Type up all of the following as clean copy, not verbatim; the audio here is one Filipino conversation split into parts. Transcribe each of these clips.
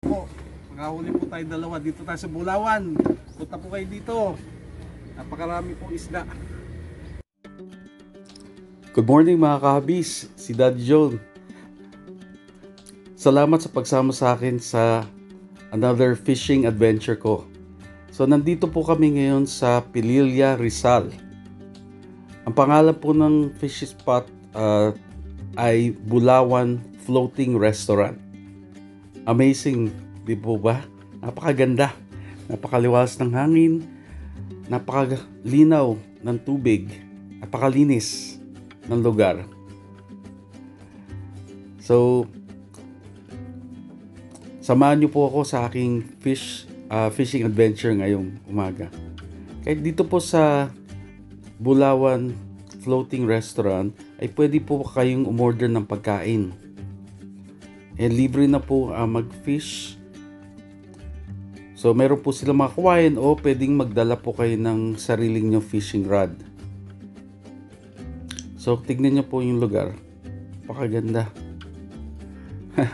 po. Makahuli po tayo dalawa. Dito tayo sa Bulawan. Punta po kayo dito. Napakarami pong isda. Good morning mga kahabis. Si Daddy John. Salamat sa pagsama sa akin sa another fishing adventure ko. So nandito po kami ngayon sa Pililla, Rizal. Ang pangalan po ng fish spot ay Bulawan Floating Restaurant. Amazing, di po ba? Napakaganda, napakaliwalas ng hangin, napakalinaw ng tubig, napakalinis ng lugar. So, samahan niyo po ako sa aking fishing adventure ngayong umaga. Kahit dito po sa Bulawan Floating Restaurant ay pwede po kayong umorder ng pagkain. Libre na po mag-fish. So meron po sila mga kawain o pwedeng magdala po kayo ng sariling nyo fishing rod. So tignan nyo po yung lugar. Pakaganda.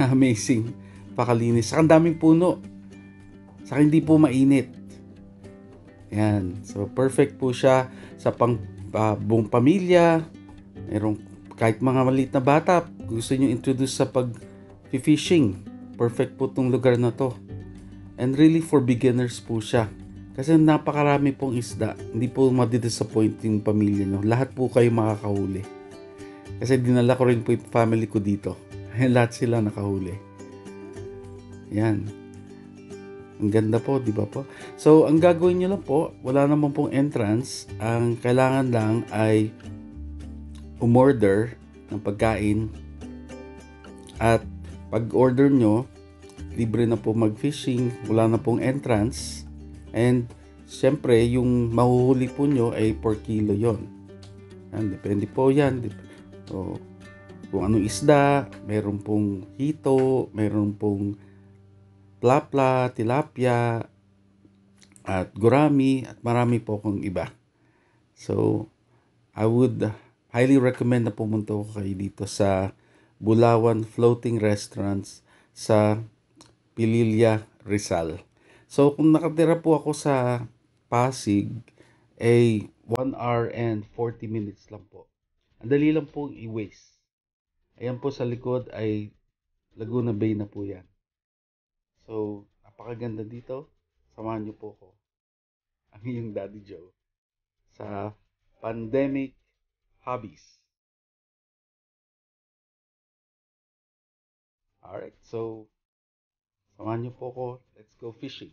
Amazing. Pakalinis. Saka ang daming puno. Saka hindi po mainit. Yan. So perfect po siya sa buong pamilya. Merong kahit mga maliit na bata gusto nyo introduce sa pag-fishing. Perfect po tong lugar na to. And really for beginners po siya. Kasi napakarami pong isda. Hindi po madidisappoint yung pamilya nyo. Lahat po kayo makakahuli. Kasi dinala ko rin po yung family ko dito. Lahat sila nakahuli. Yan. Ang ganda po, di ba po? So, ang gagawin nyo lang po, wala naman pong entrance. Ang kailangan lang ay umorder ng pagkain. At pag-order nyo, libre na po mag-fishing. Wala na pong entrance. And, syempre, yung mahuhuli po nyo ay per kilo yon. Yan, depende po yan. So, kung anong isda, meron pong hito, meron pong plapla, tilapia, at gurami, at marami po kung iba. So, I would highly recommend na pumunta ko kayo dito sa Bulawan Floating Restaurants sa Pililla, Rizal. So, kung nakatira po ako sa Pasig, ay 1 hour and 40 minutes lang po. Ang dali lang po i-waste. Ayan po sa likod ay Laguna Bay na po yan. So, napakaganda dito. Samahan niyo po ko, ang iyong Daddy Joe, sa Pandemic Hobbies. Alright, so, samahan niyo po ko. Let's go fishing.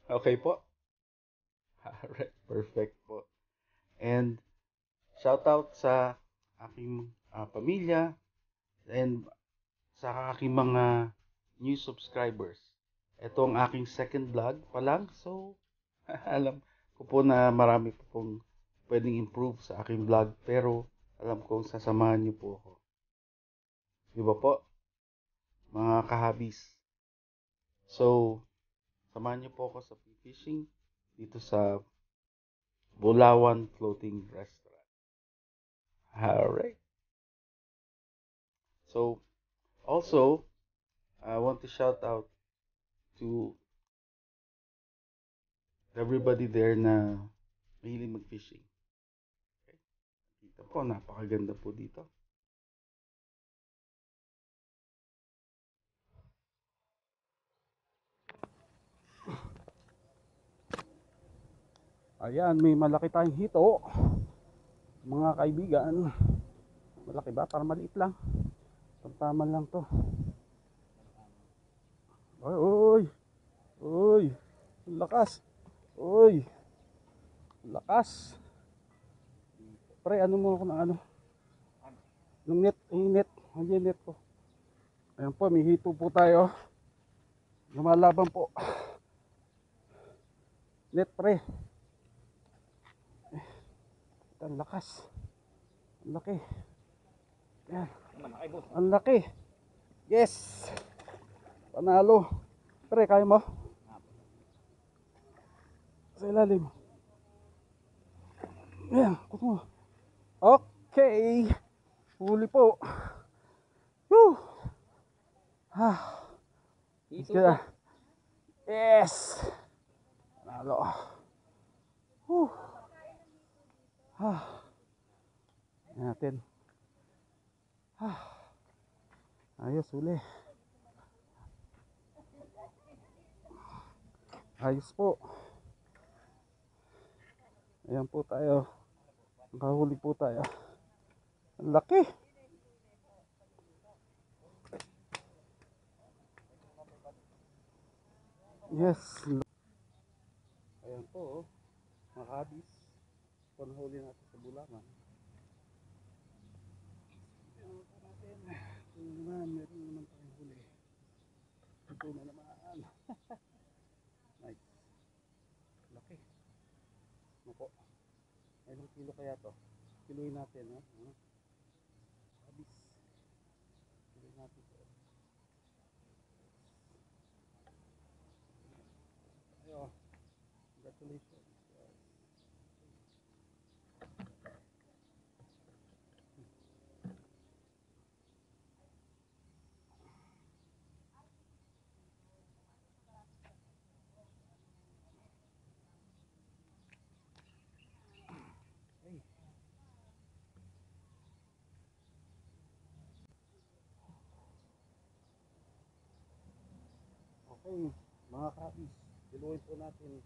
Okay po? Alright, perfect po. And, shout out sa aking pamilya and sa aking mga new subscribers. Ito ang aking second vlog pa lang. So, alam ko po na marami po pong pwedeng improve sa aking vlog. Pero, alam kong sasamahan niyo po ako. Di ba po? Mga kahabis. So, samahan niyo po ako sa fishing dito sa Bulawan Floating Restaurant. Alright. So, also, I want to shout out to everybody there na mahilig mag-fishing. Okay? Dito po, napakaganda po dito. Ayan, may malaki tayong hito. Mga kaibigan. Malaki ba? Para maliit lang. Tama lang to. Oy, oy. Oy. Lakas. Oy. Lakas. Pre, ano mo ako ng ano? Ng net. Net. Ang net ko. Ayan po, may hito po tayo. Lumalaban po. Net, pre. Ang lakas. Ang laki. Yan. Ang laki. Yes. Panalo. Pre, kaya mo? Sa ilalim. Yan. Kuto mo. Okay. Huli po. Woo. Ha. Kaya. Yes! Panalo. Whew. Yan natin. Ayos, huli. Ayos po. Ayan po tayo. Nakahuli po tayo. Ang laki. Yes. Ayan po, mga kabis. Panahuli natin sa Bulangan. Ito naman, meron naman tayong huli. Ito na naman. Nice. Laki. Nako. Ilang kilo kaya to? Kiloin natin, ha? Kabis. Kiloin natin to. Ayo. Congratulations. Hey. Okay, mga kabis. Kiloin po natin.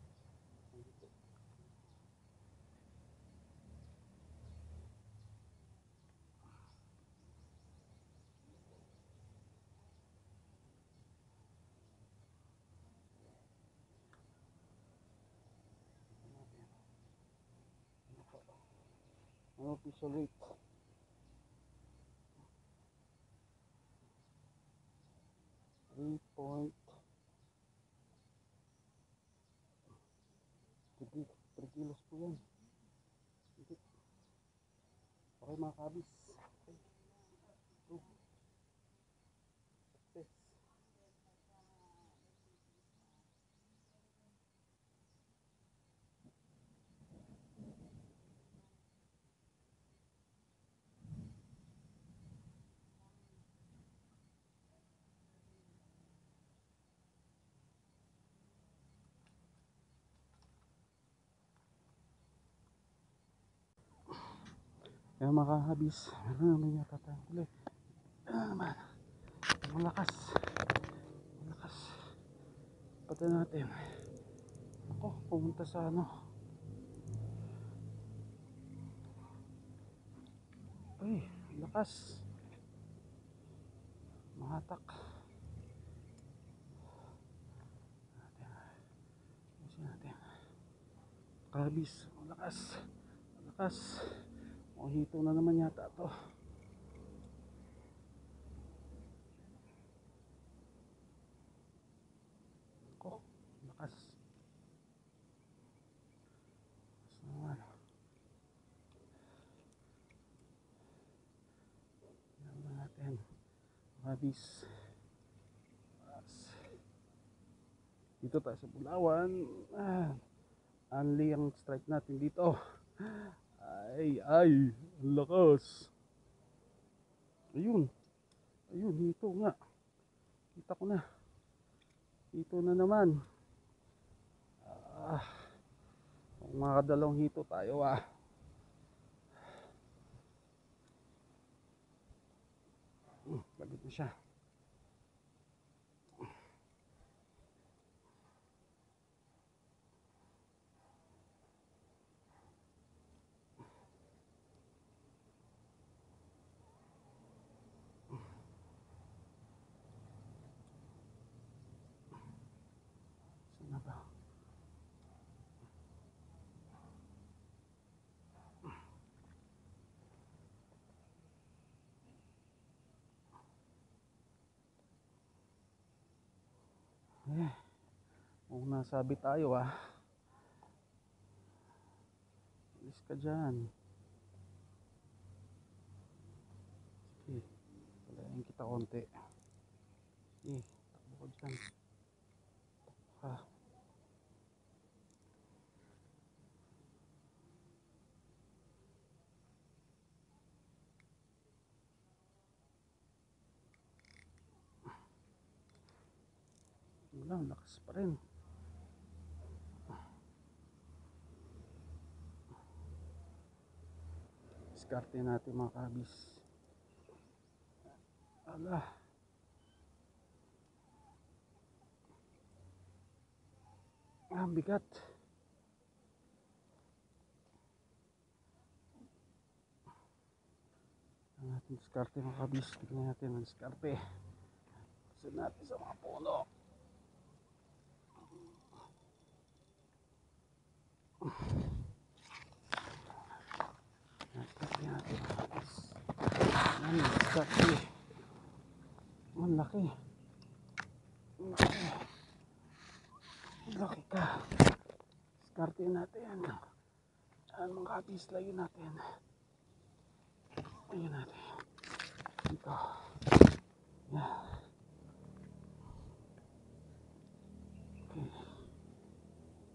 Ano official weight? 3.3 kilos po yan. Okay mga kabis. Okay. Success. Kaya mga kabis, may yata tayong huli. Naman. Malakas. Malakas. Pati natin. Ako, pumunta sa ano. Ay, lakas. Mahatak. Ayusin natin. Kabis, malakas. Malakas. Hito na naman yata to. Ako, lakas. Naman. Naman natin. Kabis. Dito tayo sa Bulawan. Only ang strike natin dito. Ay, ang lakas. Ayun. Ayun, hito nga. Kita ko na. Hito na naman. Mga dalawang hito tayo Lagot na siya. Sana ba? Kung nasabi tayo alis ka dyan. Sige, palayan kita konti. Sige, takbo ko dyan. Wala, lakas pa rin. diskarte natin mga kabis. Ala. Ang bigat. Ang ating diskarte mga kabis. Tignan natin ang diskarte. Kasi natin sa mga puno. Diskarte natin mga kabis. Ang diskarte. Ang laki. Ang laki. Ang laki ka. Diskarte natin. Ang mga kabis. Layo natin. Layo natin. Dito. Yan. Okay.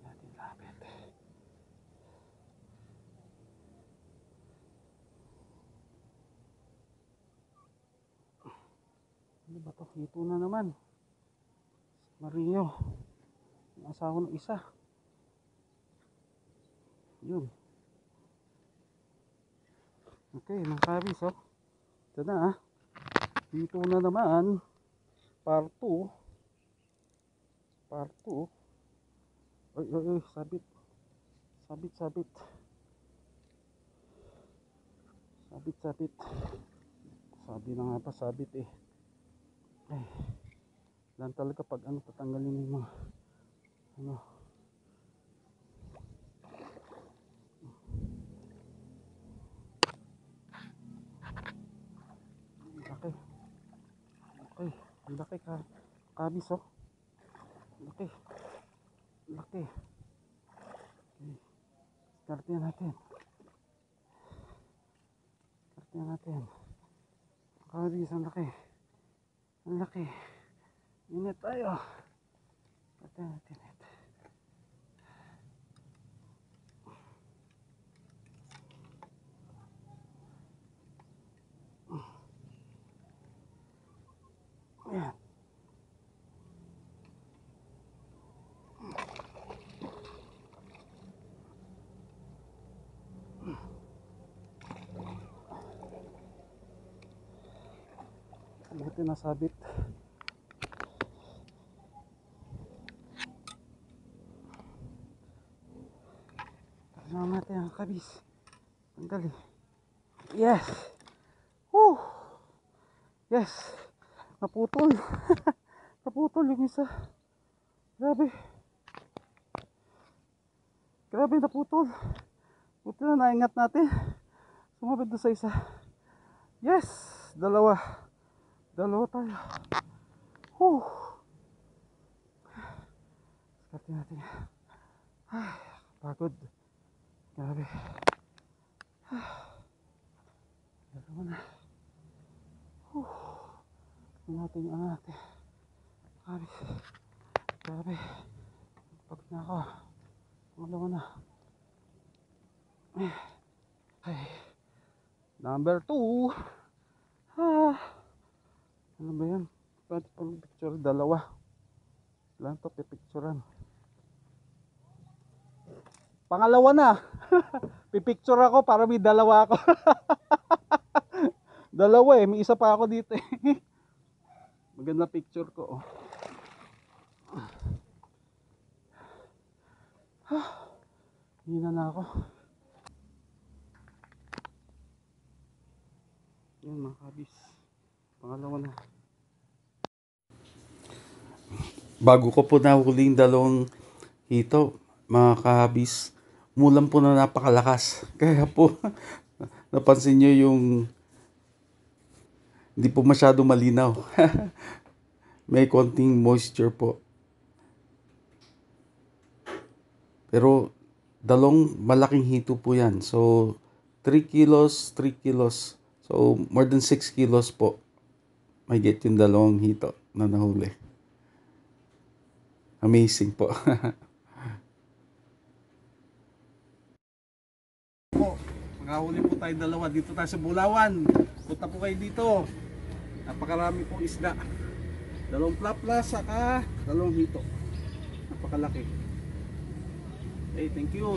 Natin lapit. Ano ba to? Hito na naman. Mario. Ang asawa ng isa. Yun. Okay, mga kabis, oh. Ito na, ah. Dito na naman. Part 2. Part 2. Oy, oy, oy. Sabit. Sabit, sabit. Sabit, sabit. Sabi na nga pa, sabit eh. Ay. Lang talaga pag ano, tatanggalin yung mga ano. Laki. Okay, ang laki ka. Kabis, oh. Laki. Laki. Okay. Diskarte natin. Diskarte natin. Kabis, ang laki. Ang laki. Init tayo. Diskarte natin. Ayan. Buti nasabit. Tanggalin natin ang kabis. Tanggalin. Yes. Woo. Yes. Naputol. Naputol yung isa. Grabe. Grabe, naputol. Buti na naingat natin. Sumabit doon sa isa. Yes. Dalawa. Dalawa tayo. Woo. Diskarte natin. Ay, pagod. Grabe. Dalawa na. Woo. Ito natin yung ano natin. Grabe. Pagod na ako. Dalawa na. Ay. Number 2. Ano ba yan? Pwede pang picture. Dalawa. Lang to pipicturean. Pangalawa na. Pipicture ako para may dalawa ako. Dalawa eh. May isa pa ako dito eh. Maganda picture ko. Hina na ako. Yan mga kabis. Pangalawa na. Bago ko po nahuli yung dalawang hito, mga kabis, umulan po na napakalakas. Kaya po, napansin nyo yung hindi po masyado malinaw. May konting moisture po. Pero dalawang malaking hito po yan. So 3 kilos, 3 kilos. So more than 6 kilos po. May get yung dalawang hito na nahuli. Amazing po. Makahuli po tayo dalawa. Dito tayo sa Bulawan. Punta po kayo dito. Napakarami pong isda. Dalawang plapla saka dalawang hito. Napakalaki. Okay, thank you.